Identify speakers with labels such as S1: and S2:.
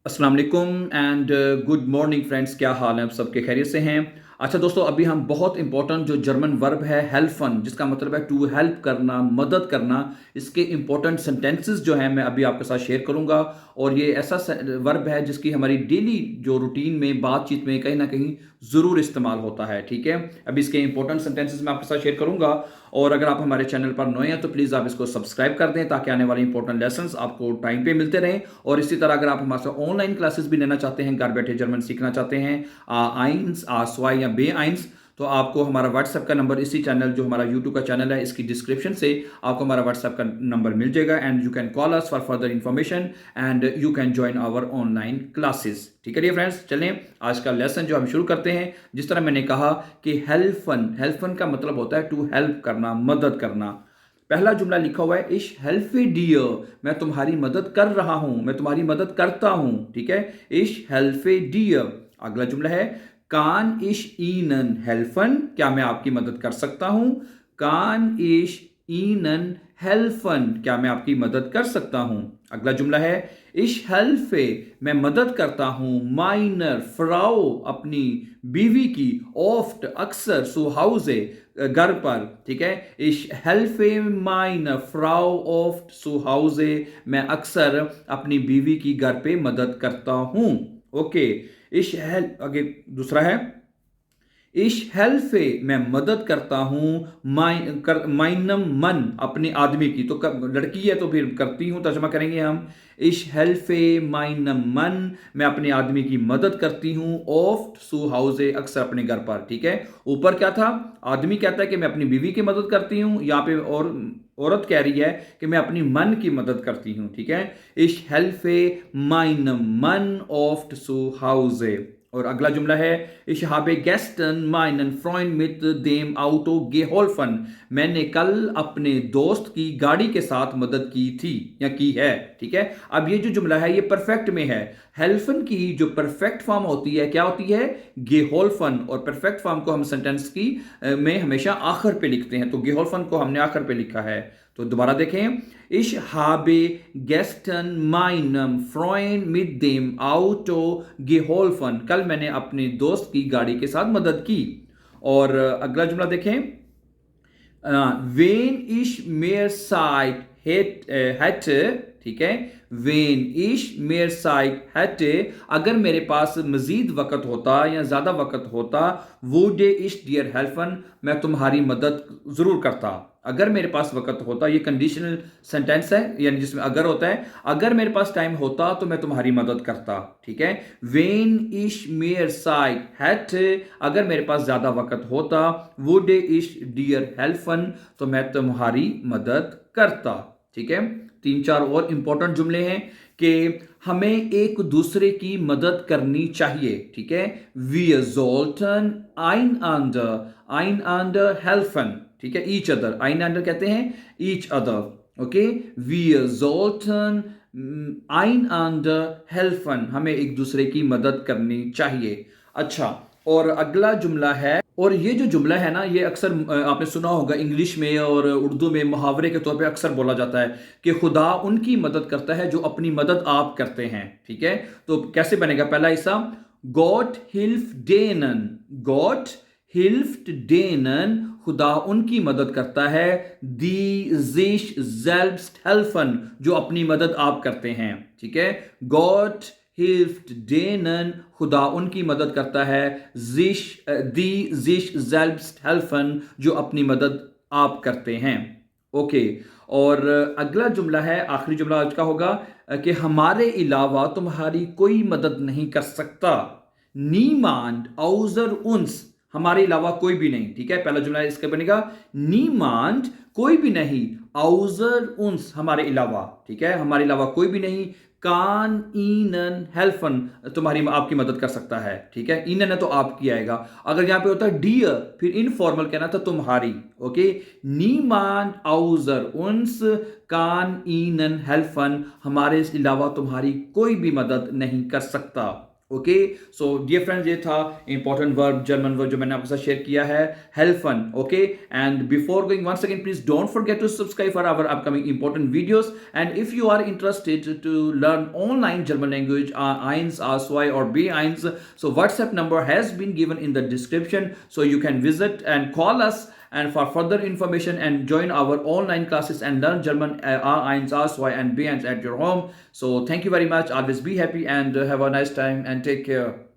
S1: अस्सलाम वालेकुम and good morning friends. क्या हाल है? आप सबके खैरियत से हैं? अच्छा दोस्तों, अभी हम बहुत इंपॉर्टेंट जो जर्मन वर्ब है हेल्फन, जिसका मतलब है टू हेल्प करना, मदद करना, इसके इंपॉर्टेंट सेंटेंसेस जो हैं मैं अभी आपके साथ शेयर करूंगा। और ये ऐसा वर्ब है जिसकी हमारी डेली जो रूटीन में बातचीत में कहीं ना कहीं ज़रूर इस्तेमाल होता है। ठीक है, अभी इसके इंपॉर्टेंट सेंटेंसेस मैं आपके साथ शेयर करूंगा। और अगर आप हमारे चैनल पर नए हैं तो प्लीज़ आप इसको सब्सक्राइब कर दें ताकि आने वाले इंपॉर्टेंट लेसन्स आपको टाइम पे मिलते रहें। और इसी तरह अगर आप हमारे साथ ऑनलाइन क्लासेस भी लेना चाहते हैं, घर बैठे जर्मन सीखना चाहते हैं, आइंस आ या बे आइंस, तो आपको हमारा व्हाट्सएप का नंबर इसी चैनल जो हमारा यूट्यूब का चैनल है इसकी डिस्क्रिप्शन से आपको हमारा व्हाट्सएप का नंबर मिल जाएगा and you can call us for further information and you can join our online classes. ठीक है फ्रेंड्स, चलें आज का लेसन जो हम शुरू करते हैं। जिस तरह मैंने कहा कि हेल्फन, हेल्फन का मतलब होता है टू हेल्प करना, मदद करना। पहला जुमला लिखा हुआ है इश हेल्फे डियर, मैं तुम्हारी मदद कर रहा हूं, मैं तुम्हारी मदद करता हूं। ठीक है, इश हेल्फे डियर। अगला जुमला है कान इश ईनन हेल्फन, क्या मैं आपकी मदद कर सकता हूं? कान इश ईनन हेल्फन, क्या मैं आपकी मदद कर सकता हूं? अगला जुमला है इश हेल्फे, मैं मदद करता हूं, माइनर फ्राउ, अपनी बीवी की, ऑफ्ट अक्सर, सुहाउजे, घर पर। ठीक है, इश हेल्फे माइनर फ्राउ ऑफ्ट सुहाउजे, मैं अक्सर अपनी बीवी की घर पे मदद करता हूं। ओके, इश हेल आगे दूसरा है इश हेल्फे, मैं मदद करता हूं, माइनम मन, अपने आदमी की, तो लड़की है तो फिर करती हूं, तर्जमा करेंगे हम इश हेल्फे माइनम मन, मैं अपने आदमी की मदद करती हूं, ऑफ्ट सू हाउसे, अक्सर अपने घर पर। ठीक है, ऊपर क्या था? आदमी कहता है कि मैं अपनी बीवी की मदद करती हूं, यहाँ पे और औरत कह रही है कि मैं अपनी मन की मदद करती हूं। ठीक है, इश हेल्फे माइनम मन ऑफ्ट सू हाउसे। और अगला जुमला है ich habe gestern meinen Freund mit dem Auto geholfen, मैंने कल अपने दोस्त की गाड़ी के साथ मदद की थी या की है। ठीक है, अब ये जो जुमला है ये परफेक्ट में है। हेल्फन की जो परफेक्ट फॉर्म होती है क्या होती है? गेहोल्फन। और परफेक्ट फॉर्म को हम सेंटेंस की में हमेशा आखिर पे लिखते हैं, तो गेहोल्फन को हमने आखिर पे लिखा है। तो दोबारा देखें, ich habe gestern meinem Freund mit dem Auto geholfen, कल मैंने अपने दोस्त की गाड़ी के साथ मदद की। और अगला जुमला देखें, wen ich mehr Zeit hätte, ठीक है, वेन इश मेर साइड हैटे, अगर मेरे पास मजीद वक़्त होता या ज़्यादा वक़्त होता, वुडे इश डियर हेल्फन, मैं तुम्हारी मदद ज़रूर करता। अगर मेरे पास वक़्त होता, ये कंडीशनल सेंटेंस है, यानी जिसमें अगर होता है, अगर मेरे पास टाइम होता तो मैं तुम्हारी मदद करता। ठीक है, वेन इश मेर साइड हैटे, अगर मेरे पास ज़्यादा वक़्त होता, वुडे इश डियर हेल्फन, तो मैं तुम्हारी मदद करता। ठीक है, तीन चार और इंपॉर्टेंट जुमले हैं कि हमें एक दूसरे की मदद करनी चाहिए। ठीक है, wir sollten einander helfen। ठीक है, ईच अदर, einander कहते हैं each other. Okay, wir sollten einander helfen, हमें एक दूसरे की मदद करनी चाहिए। अच्छा, और अगला जुमला है, और ये जो जुमला है ना, ये अक्सर आपने सुना होगा इंग्लिश में और उर्दू में मुहावरे के तौर पे अक्सर बोला जाता है कि खुदा उनकी मदद करता है जो अपनी मदद आप करते हैं। ठीक है, तो कैसे बनेगा? पहला हिस्सा, गॉट हिल्फ डेनन, गॉट हिल्फ्ट डेनन, खुदा उनकी मदद करता है, दी जिश जेल्ब्स्ट हेल्फन, जो अपनी मदद आप करते हैं। ठीक है, गॉट हिल्फ्ट डेनन, खुदा उनकी मदद करता है, जिश दी जिश जेल्ब्स्ट हेल्फन, जो अपनी मदद आप करते हैं। ओके, और अगला जुमला है, आखिरी जुमला आज का होगा कि हमारे अलावा तुम्हारी कोई मदद नहीं कर सकता। नीमांड आउजर उन्स, हमारे अलावा कोई भी नहीं। ठीक है, पहला जुमला इसका बनेगा नीमांड, कोई भी नहीं, आउजर उन्स, हमारे अलावा। ठीक है, हमारे अलावा कोई भी नहीं, कान ईनन हेल्फन, तुम्हारी आपकी मदद कर सकता है। ठीक है, ईनन है तो आपकी आएगा। अगर यहां पे होता है डियर, फिर इनफॉर्मल कहना था तुम्हारी। ओके, नीमान आउजर उन्स कान ईनन हेल्फन, हमारे अलावा तुम्हारी कोई भी मदद नहीं कर सकता। ओके, सो डियर फ्रेंड्स, ये था इंपॉर्टेंट वर्ब, जर्मन वर्ब जो मैंने आपके साथ शेयर किया है, हेल्फन. Okay, and before going once again, please don't forget to subscribe for our upcoming important videos. And if you are interested to learn online German language, A1, A2 or B1, so WhatsApp number has been given in the description, so you can visit and call us and for further information and join our online classes and learn German A1, A2 and B1 at your home. So thank you very much. Always be happy and have a nice time and take care.